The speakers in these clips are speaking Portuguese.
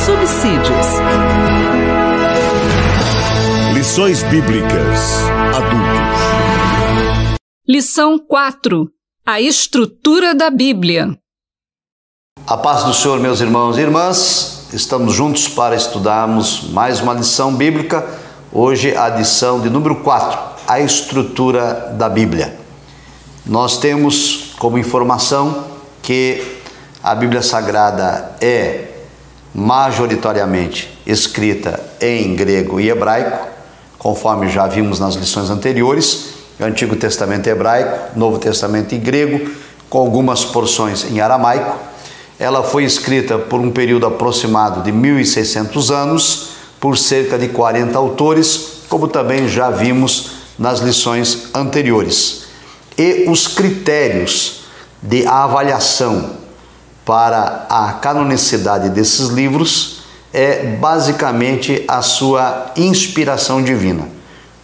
subsídios. Lições Bíblicas Adultos. Lição 4. A estrutura da Bíblia. A paz do Senhor, meus irmãos e irmãs. Estamos juntos para estudarmos mais uma lição bíblica. Hoje a lição de número 4, a estrutura da Bíblia. Nós temos como informação que a Bíblia Sagrada é majoritariamente escrita em grego e hebraico, conforme já vimos nas lições anteriores. Antigo Testamento hebraico, Novo Testamento em grego, com algumas porções em aramaico. Ela foi escrita por um período aproximado de 1.600 anos, por cerca de 40 autores, como também já vimos nas lições anteriores. E os critérios de avaliação para a canonicidade desses livros é basicamente a sua inspiração divina.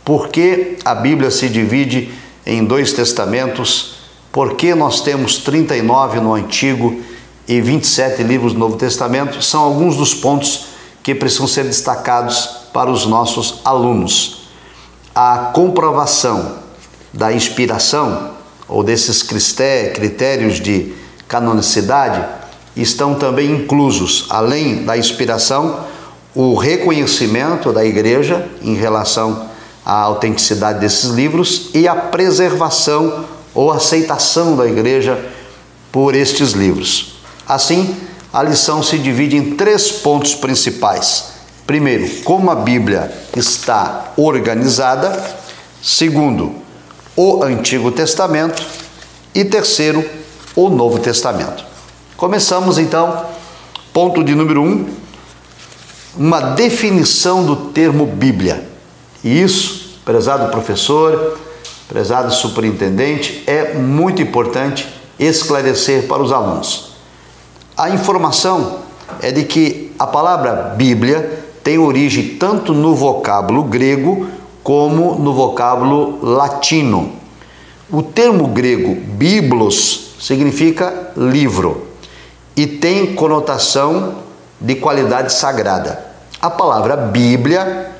Por que a Bíblia se divide em 2 testamentos? Por que nós temos 39 no Antigo e 27 livros do Novo Testamento? São alguns dos pontos que precisam ser destacados para os nossos alunos. A comprovação da inspiração ou desses critérios de canonicidade estão também inclusos, além da inspiração, o reconhecimento da Igreja em relação à autenticidade desses livros e a preservação ou aceitação da Igreja por estes livros. Assim, a lição se divide em 3 pontos principais. Primeiro, como a Bíblia está organizada. Segundo, o Antigo Testamento. E terceiro, o Novo Testamento. Começamos então, ponto de número 1, uma definição do termo Bíblia. E isso, prezado professor, prezado superintendente, é muito importante esclarecer para os alunos. A informação é de que a palavra Bíblia tem origem tanto no vocábulo grego como no vocábulo latino. O termo grego biblos significa livro e tem conotação de qualidade sagrada. A palavra Bíblia,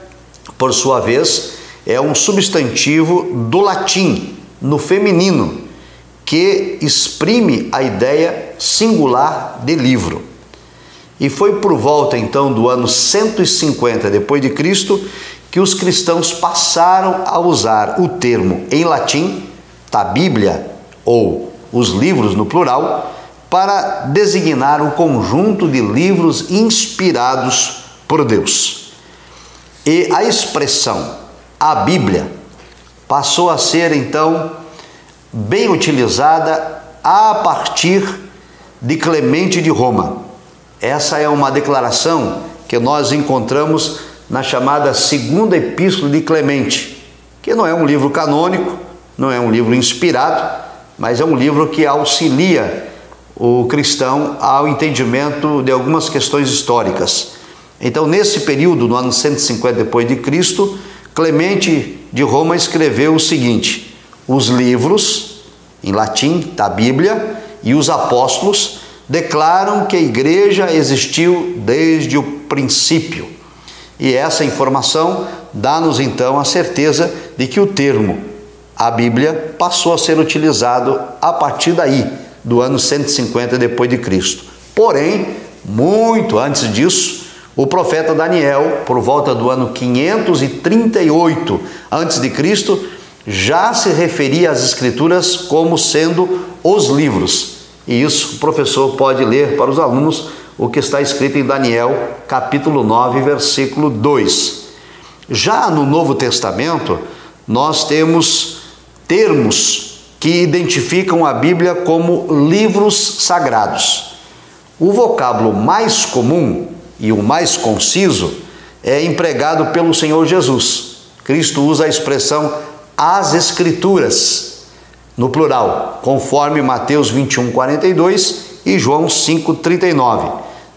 por sua vez, é um substantivo do latim, no feminino, que exprime a ideia singular de livro. E foi por volta então do ano 150 depois de Cristo que os cristãos passaram a usar o termo em latim, a Bíblia, ou os livros no plural, para designar um conjunto de livros inspirados por Deus. E a expressão a Bíblia passou a ser então bem utilizada a partir de Clemente de Roma. Essa é uma declaração que nós encontramos na chamada Segunda Epístola de Clemente, que não é um livro canônico, não é um livro inspirado, mas é um livro que auxilia o cristão ao entendimento de algumas questões históricas. Então, nesse período, no ano 150 depois de Cristo, Clemente de Roma escreveu o seguinte: os livros, em latim, da Bíblia, e os apóstolos declaram que a igreja existiu desde o princípio. E essa informação dá-nos então a certeza de que o termo a Bíblia passou a ser utilizado a partir daí, do ano 150 depois de Cristo. Porém, muito antes disso, o profeta Daniel, por volta do ano 538 a.C., já se referia às Escrituras como sendo os livros. E isso o professor pode ler para os alunos o que está escrito em Daniel, capítulo 9, versículo 2. Já no Novo Testamento, nós temos termos que identificam a Bíblia como livros sagrados. O vocábulo mais comum e o mais conciso é empregado pelo Senhor Jesus. Cristo usa a expressão as Escrituras, no plural, conforme Mateus 21:42 e João 5:39.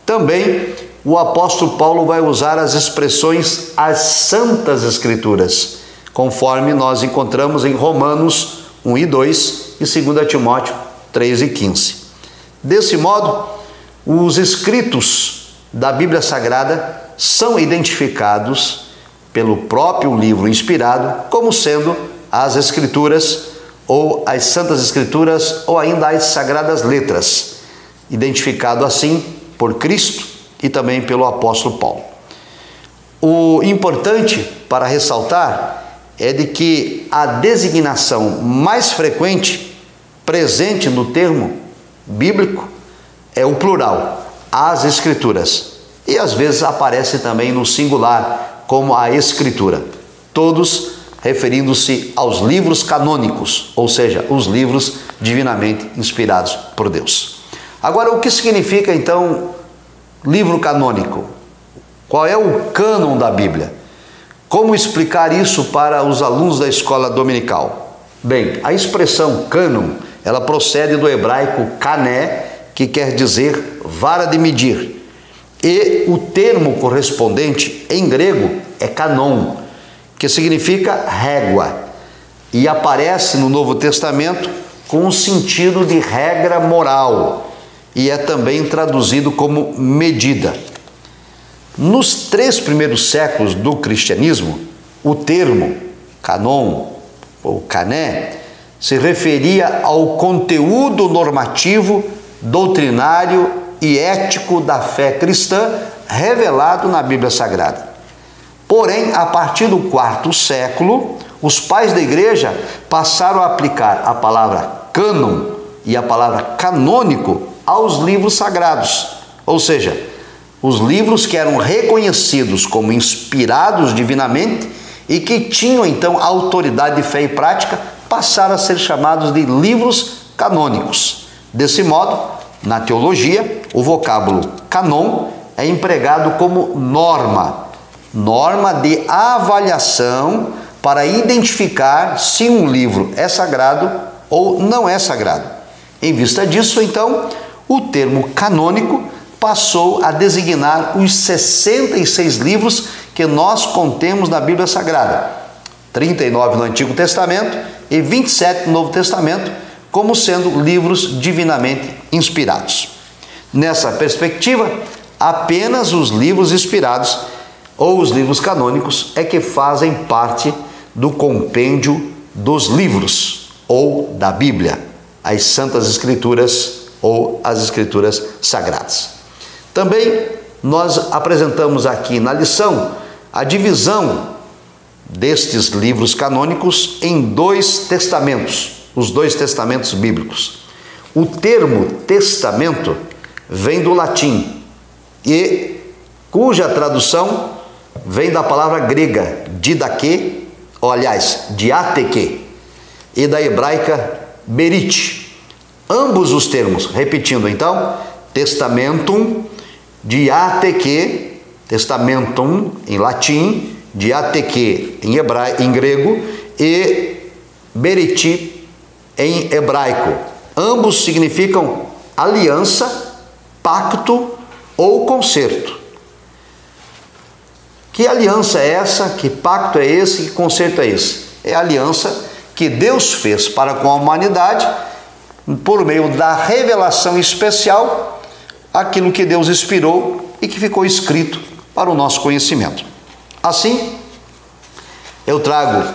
Também o apóstolo Paulo vai usar as expressões as Santas Escrituras, conforme nós encontramos em Romanos 1 e 2 e 2 Timóteo 3 e 15. Desse modo, os escritos da Bíblia Sagrada são identificados pelo próprio livro inspirado como sendo as Escrituras, ou as Santas Escrituras, ou ainda as Sagradas Letras, identificado assim por Cristo e também pelo apóstolo Paulo. O importante para ressaltar é de que a designação mais frequente presente no termo bíblico é o plural, as Escrituras, e às vezes aparece também no singular como a Escritura, todos referindo-se aos livros canônicos, ou seja, os livros divinamente inspirados por Deus. Agora, o que significa então livro canônico? Qual é o cânon da Bíblia? Como explicar isso para os alunos da escola dominical? Bem, a expressão cânon, ela procede do hebraico kané, que quer dizer vara de medir. E o termo correspondente em grego é canon, que significa régua, e aparece no Novo Testamento com o sentido de regra moral, e é também traduzido como medida. Nos 3 primeiros séculos do cristianismo, o termo canon ou cané se referia ao conteúdo normativo, doutrinário e ético da fé cristã revelado na Bíblia Sagrada. Porém, a partir do 4º século, os pais da igreja passaram a aplicar a palavra cânon e a palavra canônico aos livros sagrados, ou seja, os livros que eram reconhecidos como inspirados divinamente e que tinham então autoridade de fé e prática, passaram a ser chamados de livros canônicos. Desse modo, na teologia, o vocábulo canon é empregado como norma de avaliação para identificar se um livro é sagrado ou não é sagrado. Em vista disso, então, o termo canônico passou a designar os 66 livros que nós contemos na Bíblia Sagrada, 39 no Antigo Testamento e 27 no Novo Testamento, como sendo livros divinamente inspirados. Nessa perspectiva, apenas os livros inspirados ou os livros canônicos é que fazem parte do compêndio dos livros ou da Bíblia, as Santas Escrituras ou as Escrituras Sagradas. Também nós apresentamos aqui na lição a divisão destes livros canônicos em 2 testamentos, os 2 testamentos bíblicos. O termo testamento vem do latim e cuja tradução vem da palavra grega didaquê, ou aliás, diatequê, e da hebraica berit. Ambos os termos, repetindo então, testamentum, diatequê, testamentum em latim, diatequê em grego e beriti em hebraico. Ambos significam aliança, pacto ou concerto. Que aliança é essa? Que pacto é esse? Que concerto é esse? É a aliança que Deus fez para com a humanidade por meio da revelação especial, aquilo que Deus inspirou e que ficou escrito para o nosso conhecimento. Assim, eu trago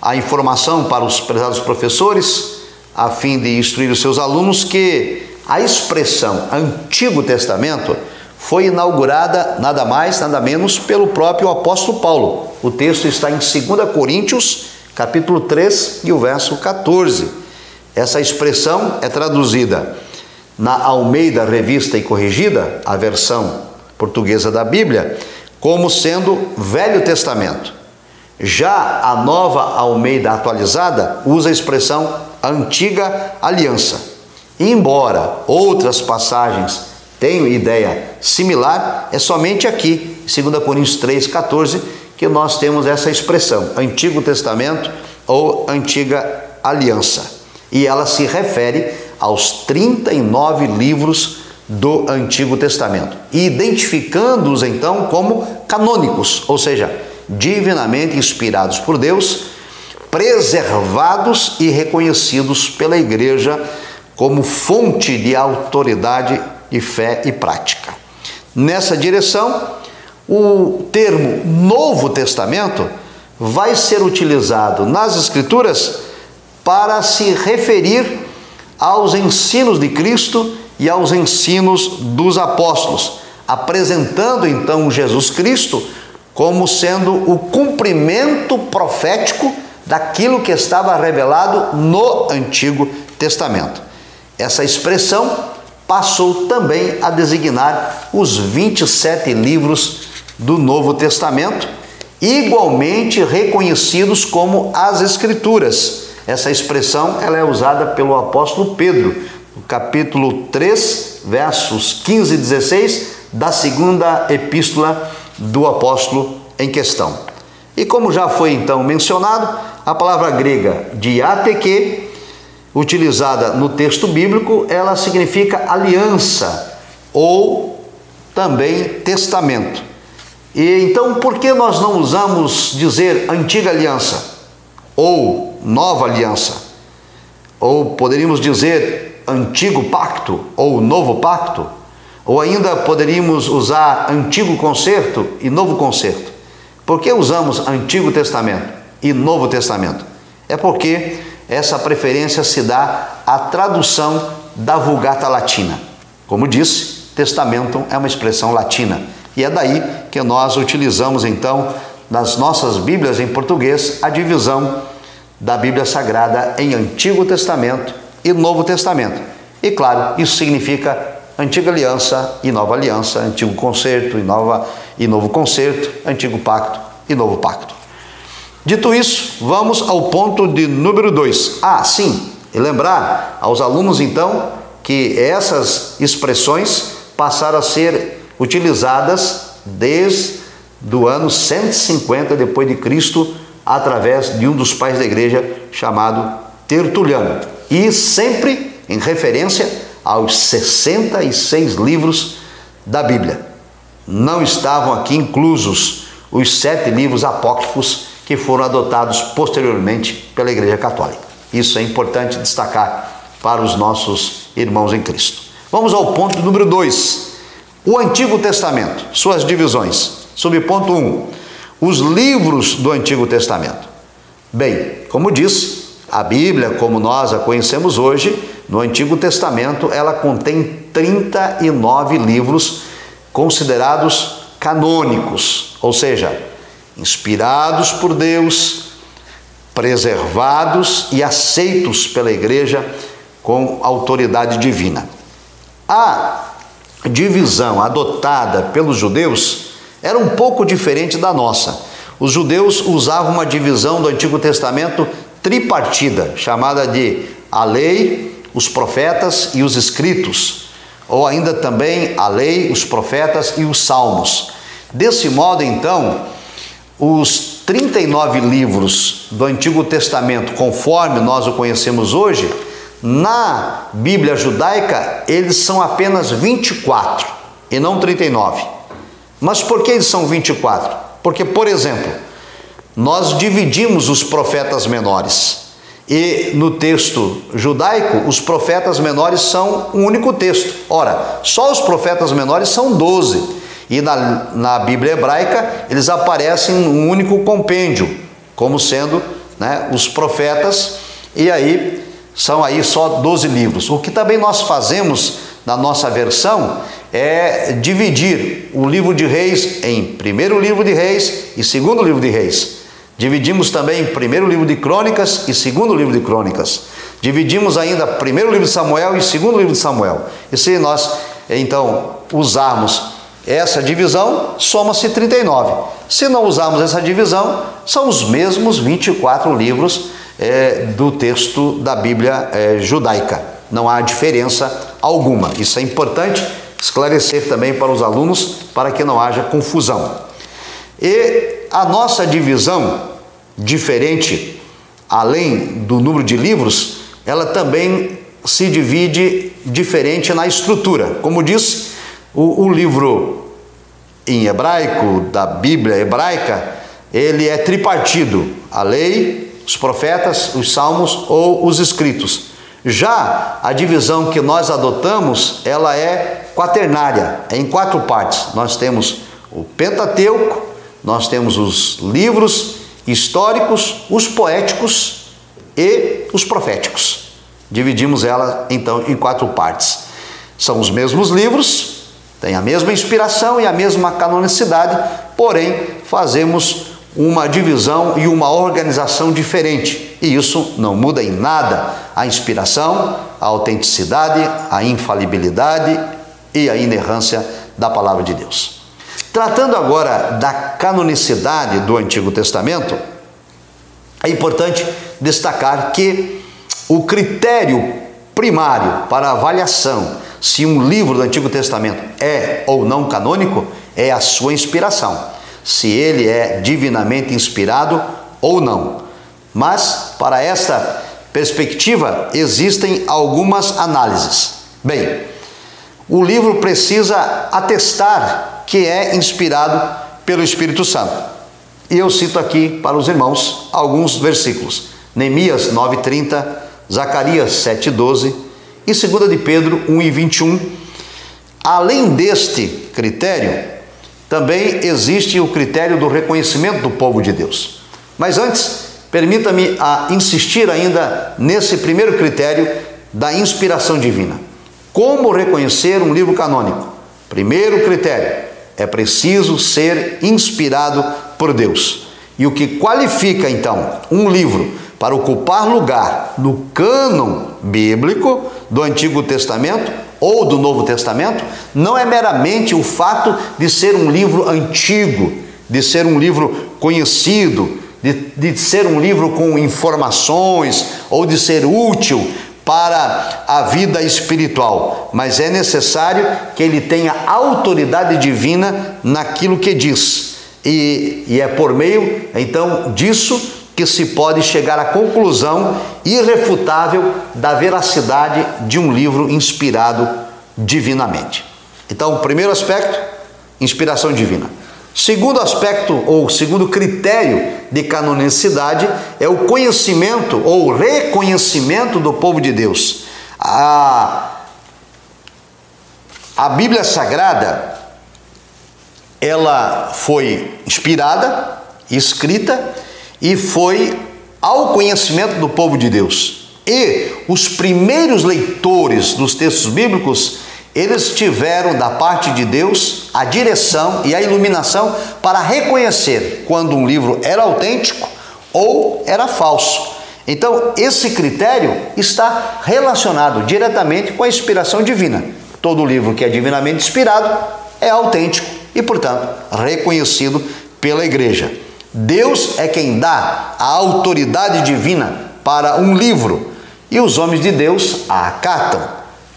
a informação para os prezados professores, a fim de instruir os seus alunos, que a expressão Antigo Testamento foi inaugurada nada mais, nada menos pelo próprio apóstolo Paulo. O texto está em 2 Coríntios, capítulo 3 e o verso 14. Essa expressão é traduzida na Almeida Revista e Corrigida, a versão portuguesa da Bíblia, como sendo Velho Testamento. Já a Nova Almeida Atualizada usa a expressão Antiga Aliança. E embora outras passagens tenham ideia similar, é somente aqui, 2 Coríntios 3,14, que nós temos essa expressão, Antigo Testamento ou Antiga Aliança. E ela se refere aos 39 livros do Antigo Testamento, identificando-os então como canônicos, ou seja, divinamente inspirados por Deus, preservados e reconhecidos pela Igreja como fonte de autoridade de fé e prática. nessa direção, o termo Novo Testamento vai ser utilizado nas Escrituras para se referir aos ensinos de Cristo e aos ensinos dos apóstolos, apresentando então Jesus Cristo como sendo o cumprimento profético daquilo que estava revelado no Antigo Testamento. Essa expressão passou também a designar os 27 livros do Novo Testamento, igualmente reconhecidos como as Escrituras. Essa expressão ela é usada pelo apóstolo Pedro, no capítulo 3, versos 15 e 16, da segunda epístola do apóstolo em questão. E como já foi então mencionado, a palavra grega diateque, utilizada no texto bíblico, ela significa aliança ou também testamento. E então, por que nós não usamos dizer antiga aliança ou nova aliança? Ou poderíamos dizer antigo pacto ou novo pacto? Ou ainda poderíamos usar antigo concerto e novo concerto? Por que usamos Antigo Testamento e Novo Testamento? É porque essa preferência se dá à tradução da Vulgata Latina. Como disse, testamento é uma expressão latina. E é daí que nós utilizamos então, nas nossas Bíblias em português, a divisão da Bíblia Sagrada em Antigo Testamento e Novo Testamento. E claro, isso significa Antiga Aliança e Nova Aliança, Antigo Concerto e Novo Concerto, Antigo Pacto e Novo Pacto. Dito isso, vamos ao ponto de número 2. Sim, e lembrar aos alunos então que essas expressões passaram a ser utilizadas desde o ano 150 depois de Cristo, através de um dos pais da igreja chamado Tertuliano, e sempre em referência aos 66 livros da Bíblia. Não estavam aqui inclusos os 7 livros apócrifos que foram adotados posteriormente pela Igreja Católica. Isso é importante destacar para os nossos irmãos em Cristo. Vamos ao ponto número 2. O Antigo Testamento, suas divisões. Subponto 1. Os livros do Antigo Testamento. Bem, como disse, a Bíblia, como nós a conhecemos hoje, no Antigo Testamento, ela contém 39 livros considerados canônicos, ou seja, inspirados por Deus, preservados e aceitos pela Igreja com autoridade divina. A divisão adotada pelos judeus era um pouco diferente da nossa. Os judeus usavam uma divisão do Antigo Testamento tripartida, chamada de a lei, os profetas e os escritos, ou ainda também a lei, os profetas e os salmos. Desse modo, então, os 39 livros do Antigo Testamento, conforme nós o conhecemos hoje, na Bíblia judaica, eles são apenas 24 e não 39. Mas por que eles são 24? Porque, por exemplo, nós dividimos os profetas menores. E no texto judaico, os profetas menores são um único texto. Ora, só os profetas menores são 12. E na Bíblia hebraica, eles aparecem em um único compêndio, como sendo, os profetas, e aí são aí só 12 livros. O que também nós fazemos na nossa versão é dividir o livro de Reis em primeiro livro de Reis e segundo livro de Reis. Dividimos também primeiro livro de Crônicas e segundo livro de Crônicas. Dividimos ainda primeiro livro de Samuel e segundo livro de Samuel. E se nós, então, usarmos essa divisão, soma-se 39. Se não usarmos essa divisão, são os mesmos 24 livros do texto da Bíblia judaica. Não há diferença alguma. Isso é importante esclarecer também para os alunos, para que não haja confusão. E a nossa divisão, diferente, além do número de livros, ela também se divide diferente na estrutura. Como disse, o livro em hebraico, da Bíblia hebraica, ele é tripartido: a lei, os profetas, os salmos ou os escritos. Já a divisão que nós adotamos, ela é quaternária, é em 4 partes. Nós temos o Pentateuco, nós temos os livros históricos, os poéticos e os proféticos. Dividimos ela então em 4 partes. São os mesmos livros, têm a mesma inspiração e a mesma canonicidade, porém fazemos uma divisão e uma organização diferente. E isso não muda em nada a inspiração, a autenticidade, a infalibilidade e a inerrância da palavra de Deus. Tratando agora da canonicidade do Antigo Testamento, é importante destacar que o critério primário para avaliação se um livro do Antigo Testamento é ou não canônico é a sua inspiração, se ele é divinamente inspirado ou não. Mas, para esta perspectiva, existem algumas análises. Bem, o livro precisa atestar que é inspirado pelo Espírito Santo. E eu cito aqui para os irmãos alguns versículos. Neemias 9:30, Zacarias 7:12 e 2 de Pedro 1:21. Além deste critério, também existe o critério do reconhecimento do povo de Deus. Mas antes, permita-me insistir ainda nesse primeiro critério da inspiração divina. Como reconhecer um livro canônico? Primeiro critério, é preciso ser inspirado por Deus. E o que qualifica então um livro para ocupar lugar no cânon bíblico do Antigo Testamento ou do Novo Testamento não é meramente o fato de ser um livro antigo, de ser um livro conhecido, de ser um livro com informações ou de ser útil para a vida espiritual, mas é necessário que ele tenha autoridade divina naquilo que diz. E é por meio, então, disso que se pode chegar à conclusão irrefutável da veracidade de um livro inspirado divinamente. Então, o primeiro aspecto, inspiração divina. Segundo aspecto, ou segundo critério de canonicidade, é o conhecimento ou reconhecimento do povo de Deus. A Bíblia Sagrada, ela foi inspirada, escrita, e foi ao conhecimento do povo de Deus. E os primeiros leitores dos textos bíblicos, eles tiveram da parte de Deus a direção e a iluminação para reconhecer quando um livro era autêntico ou era falso. Então, esse critério está relacionado diretamente com a inspiração divina. Todo livro que é divinamente inspirado é autêntico e, portanto, reconhecido pela igreja. Deus é quem dá a autoridade divina para um livro e os homens de Deus a acatam.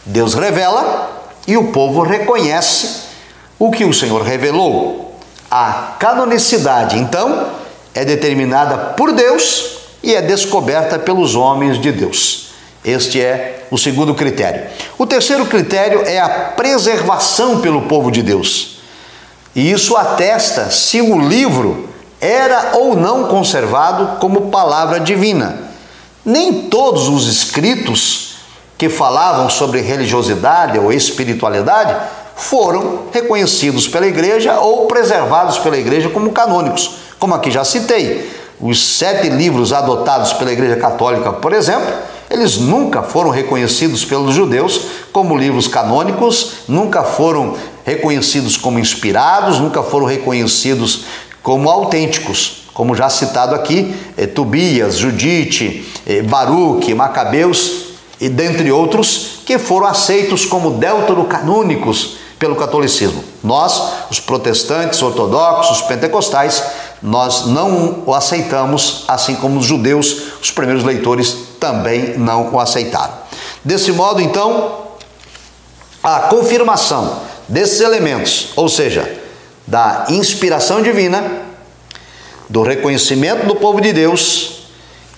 Deus revela e o povo reconhece o que o Senhor revelou. A canonicidade, então, é determinada por Deus e é descoberta pelos homens de Deus. Este é o segundo critério. O terceiro critério é a preservação pelo povo de Deus. E isso atesta se o livro era ou não conservado como palavra divina. Nem todos os escritos que falavam sobre religiosidade ou espiritualidade foram reconhecidos pela igreja ou preservados pela igreja como canônicos. Como aqui já citei, os 7 livros adotados pela Igreja Católica, por exemplo, eles nunca foram reconhecidos pelos judeus como livros canônicos, nunca foram reconhecidos como inspirados, nunca foram reconhecidos como autênticos, como já citado aqui, Tobias, Judite, Baruque, Macabeus, e dentre outros, que foram aceitos como deuterocanônicos pelo catolicismo. Nós, os protestantes, ortodoxos, pentecostais, nós não o aceitamos, assim como os judeus, os primeiros leitores, também não o aceitaram. Desse modo, então, a confirmação desses elementos, ou seja, da inspiração divina, do reconhecimento do povo de Deus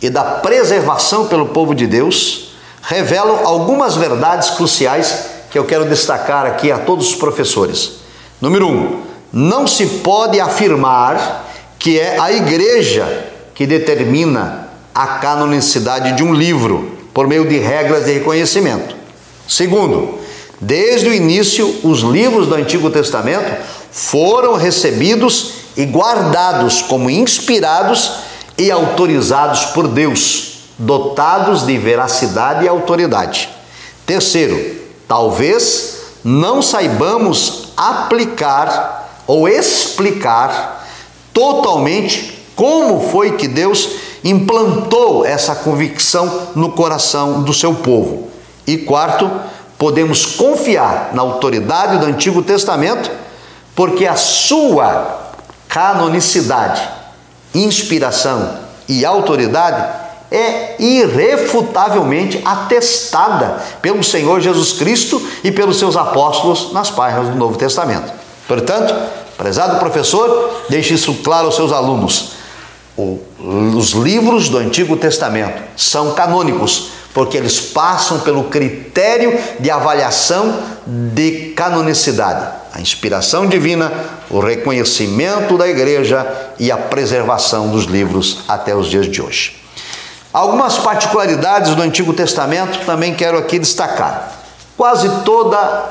e da preservação pelo povo de Deus, revelam algumas verdades cruciais que eu quero destacar aqui a todos os professores. Número 1, não se pode afirmar que é a igreja que determina a canonicidade de um livro por meio de regras de reconhecimento. Segundo, Desde o início, os livros do Antigo Testamento foram recebidos e guardados como inspirados e autorizados por Deus, dotados de veracidade e autoridade. Terceiro, talvez não saibamos aplicar ou explicar totalmente como foi que Deus implantou essa convicção no coração do seu povo. E quarto, podemos confiar na autoridade do Antigo Testamento, porque a sua canonicidade, inspiração e autoridade é irrefutavelmente atestada pelo Senhor Jesus Cristo e pelos seus apóstolos nas páginas do Novo Testamento. Portanto, prezado professor, deixe isso claro aos seus alunos. Os livros do Antigo Testamento são canônicos, porque eles passam pelo critério de avaliação de canonicidade, a inspiração divina, o reconhecimento da igreja e a preservação dos livros até os dias de hoje. Algumas particularidades do Antigo Testamento também quero aqui destacar. Quase toda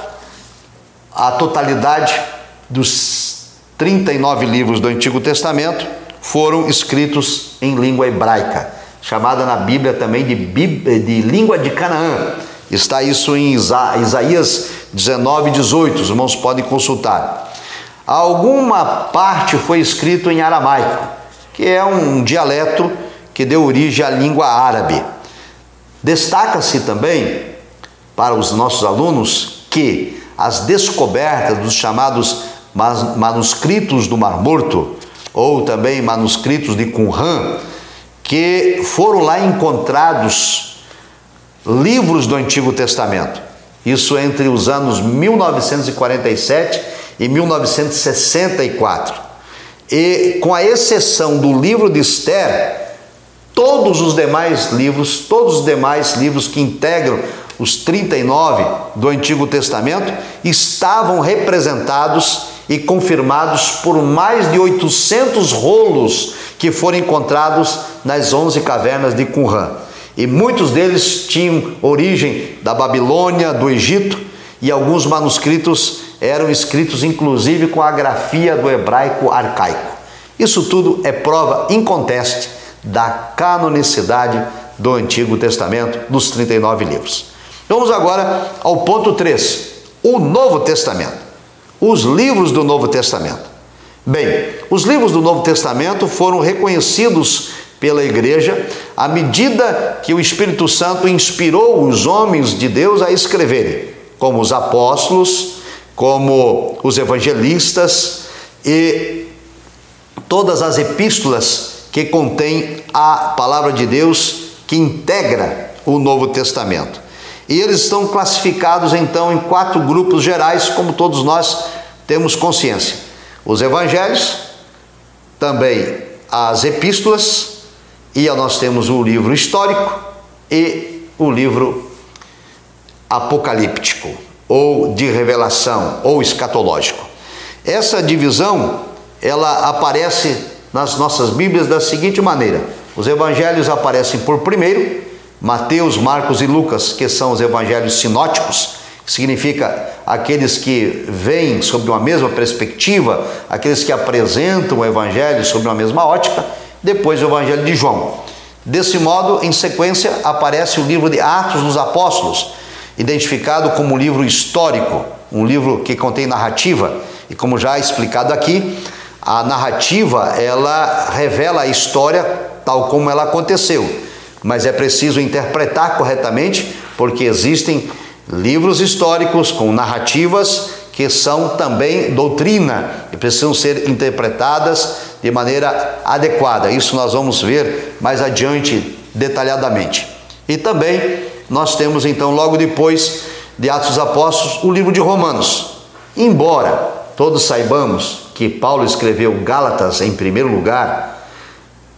a totalidade dos 39 livros do Antigo Testamento foram escritos em língua hebraica, chamada na Bíblia também de língua de Canaã. Está isso em Isaías 19:18, os irmãos podem consultar. Alguma parte foi escrito em aramaico, que é um dialeto que deu origem à língua árabe. Destaca-se também para os nossos alunos que as descobertas dos chamados manuscritos do Mar Morto, ou também manuscritos de Qumran, que foram lá encontrados livros do Antigo Testamento. Isso entre os anos 1947 e 1964. E com a exceção do livro de Esther, todos os demais livros que integram os 39 do Antigo Testamento estavam representados e confirmados por mais de 800 rolos que foram encontrados nas 11 cavernas de Qumran. E muitos deles tinham origem da Babilônia, do Egito, e alguns manuscritos eram escritos inclusive com a grafia do hebraico arcaico. Isso tudo é prova inconteste da canonicidade do Antigo Testamento, dos 39 livros. Vamos agora ao ponto 3, o Novo Testamento. Os livros do Novo Testamento. Bem, os livros do Novo Testamento foram reconhecidos pela igreja à medida que o Espírito Santo inspirou os homens de Deus a escreverem, como os apóstolos, como os evangelistas e todas as epístolas que contêm a palavra de Deus que integra o Novo Testamento. E eles estão classificados então em 4 grupos gerais, como todos nós temos consciência. Os evangelhos, também as epístolas, e nós temos o livro histórico e o livro apocalíptico, ou de revelação, ou escatológico. Essa divisão, ela aparece nas nossas Bíblias da seguinte maneira: os evangelhos aparecem por primeiro, Mateus, Marcos e Lucas, que são os evangelhos sinóticos, que significa aqueles que veem sob uma mesma perspectiva, aqueles que apresentam o evangelho sob uma mesma ótica. Depois o evangelho de João. Desse modo, em sequência, aparece o livro de Atos dos Apóstolos, identificado como um livro histórico, um livro que contém narrativa. E como já explicado aqui, a narrativa, ela revela a história tal como ela aconteceu, mas é preciso interpretar corretamente, porque existem livros históricos com narrativas que são também doutrina e precisam ser interpretadas de maneira adequada. Isso nós vamos ver mais adiante detalhadamente. E também nós temos então, logo depois de Atos dos Apóstolos, o livro de Romanos. Embora todos saibamos que Paulo escreveu Gálatas em primeiro lugar,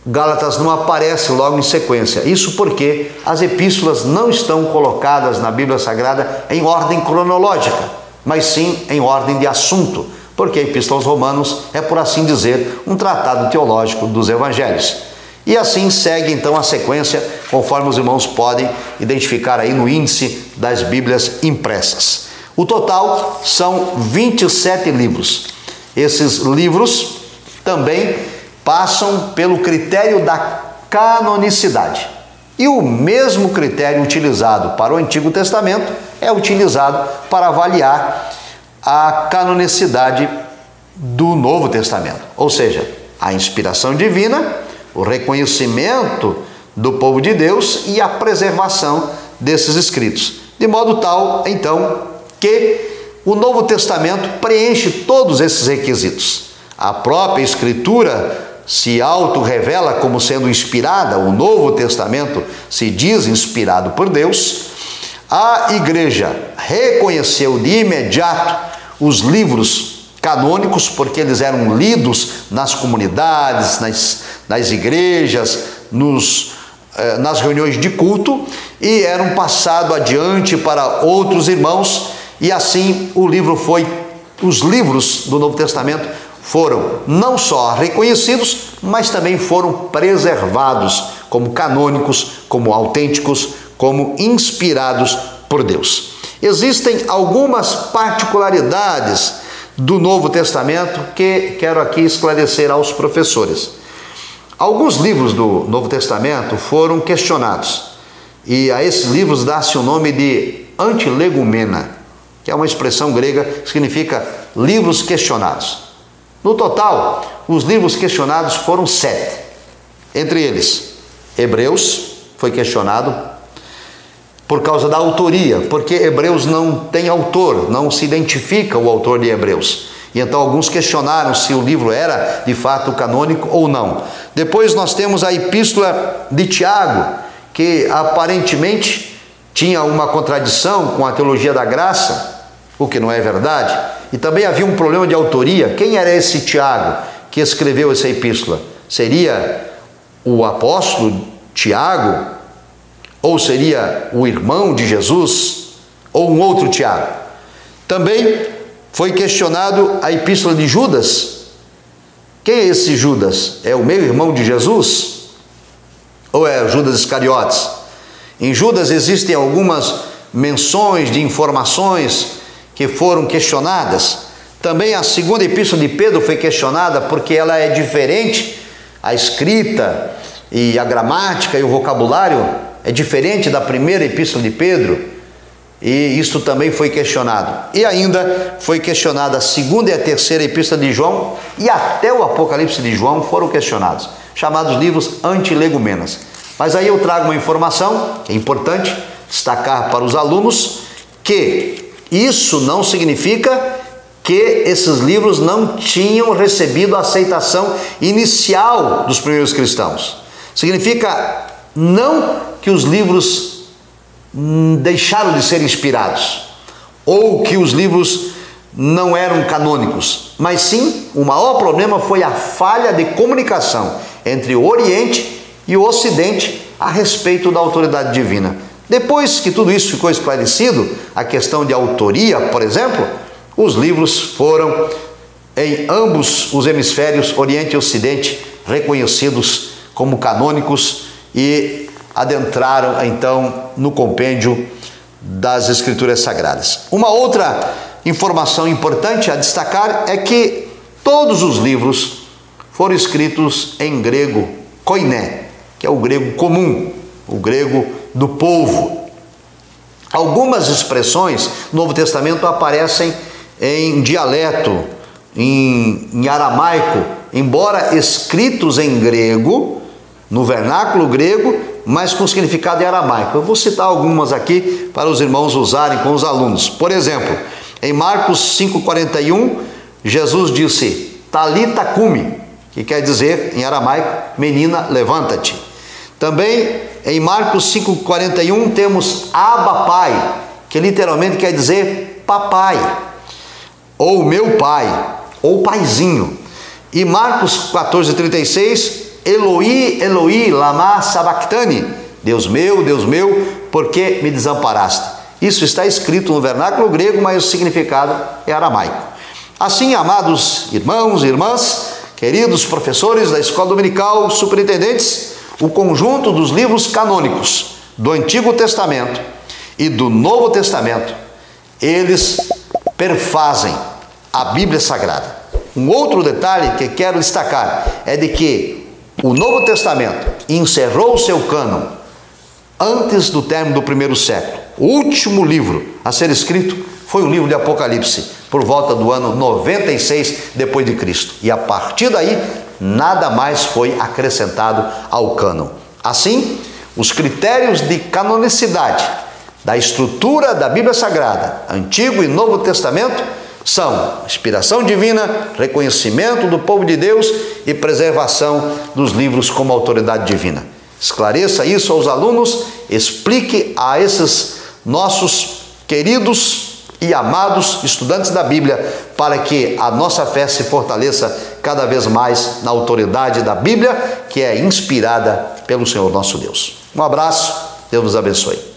Gálatas não aparece logo em sequência. Isso porque as epístolas não estão colocadas na Bíblia Sagrada em ordem cronológica, mas sim em ordem de assunto, porque a Epístola aos Romanos é, por assim dizer, um tratado teológico dos evangelhos. E assim segue então a sequência, conforme os irmãos podem identificar aí no índice das Bíblias impressas. O total são 27 livros. Esses livros também passam pelo critério da canonicidade. E o mesmo critério utilizado para o Antigo Testamento é utilizado para avaliar a canonicidade do Novo Testamento. Ou seja, a inspiração divina, o reconhecimento do povo de Deus e a preservação desses escritos. De modo tal, então, que o Novo Testamento preenche todos esses requisitos. A própria Escritura se auto-revela como sendo inspirada, o Novo Testamento se diz inspirado por Deus. A Igreja reconheceu de imediato os livros canônicos, porque eles eram lidos nas comunidades, nas igrejas, nas reuniões de culto, e eram passados adiante para outros irmãos, e assim os livros do Novo Testamento foram não só reconhecidos, mas também foram preservados como canônicos, como autênticos, como inspirados por Deus. Existem algumas particularidades do Novo Testamento que quero aqui esclarecer aos professores. Alguns livros do Novo Testamento foram questionados, e a esses livros dá-se o nome de antilegumena, que é uma expressão grega que significa livros questionados. No total, os livros questionados foram 7. Entre eles, Hebreus foi questionado por causa da autoria, porque Hebreus não tem autor, não se identifica o autor de Hebreus. E então alguns questionaram se o livro era de fato canônico ou não. Depois nós temos a Epístola de Tiago, que aparentemente tinha uma contradição com a teologia da graça, o que não é verdade. E também havia um problema de autoria. Quem era esse Tiago que escreveu essa epístola? Seria o apóstolo Tiago? Ou seria o irmão de Jesus? Ou um outro Tiago? Também foi questionado a epístola de Judas. Quem é esse Judas? É o meio-irmão de Jesus? Ou é Judas Iscariotes? Em Judas existem algumas menções de informações que foram questionadas. Também a segunda epístola de Pedro foi questionada porque ela é diferente, a escrita e a gramática e o vocabulário é diferente da primeira epístola de Pedro, e isso também foi questionado. E ainda foi questionada a segunda e a terceira epístola de João, e até o Apocalipse de João foram questionados, chamados livros antilegumenas. Mas aí eu trago uma informação que é importante destacar para os alunos, que isso não significa que esses livros não tinham recebido a aceitação inicial dos primeiros cristãos. Significa não que os livros deixaram de ser inspirados, ou que os livros não eram canônicos, mas sim, o maior problema foi a falha de comunicação entre o Oriente e o Ocidente a respeito da autoridade divina. Depois que tudo isso ficou esclarecido, a questão de autoria, por exemplo, os livros foram em ambos os hemisférios, Oriente e Ocidente, reconhecidos como canônicos e adentraram então no compêndio das Escrituras Sagradas. Uma outra informação importante a destacar é que todos os livros foram escritos em grego koiné, que é o grego comum, o grego do povo. Algumas expressões no Novo Testamento aparecem em dialeto, em aramaico, embora escritos em grego, no vernáculo grego, mas com significado em aramaico. Eu vou citar algumas aqui para os irmãos usarem com os alunos. Por exemplo, em Marcos 5,41, Jesus disse Talita cumi, que quer dizer em aramaico, menina, levanta-te. Também em Marcos 5,41 temos Abba Pai, que literalmente quer dizer papai, ou meu pai, ou paizinho. E Marcos 14,36, Eloi, Eloi, lama sabachthani, Deus meu, por que me desamparaste? Isso está escrito no vernáculo grego, mas o significado é aramaico. Assim, amados irmãos e irmãs, queridos professores da escola dominical, superintendentes, o conjunto dos livros canônicos do Antigo Testamento e do Novo Testamento eles perfazem a Bíblia Sagrada. Um outro detalhe que quero destacar é de que o Novo Testamento encerrou o seu cânon antes do término do primeiro século. O último livro a ser escrito foi o livro de Apocalipse, por volta do ano 96 depois de Cristo. E a partir daí, nada mais foi acrescentado ao cânon. Assim, os critérios de canonicidade da estrutura da Bíblia Sagrada, Antigo e Novo Testamento, são inspiração divina, reconhecimento do povo de Deus e preservação dos livros como autoridade divina. Esclareça isso aos alunos, explique a esses nossos queridos e amados estudantes da Bíblia, para que a nossa fé se fortaleça cada vez mais na autoridade da Bíblia, que é inspirada pelo Senhor nosso Deus. Um abraço, Deus nos abençoe.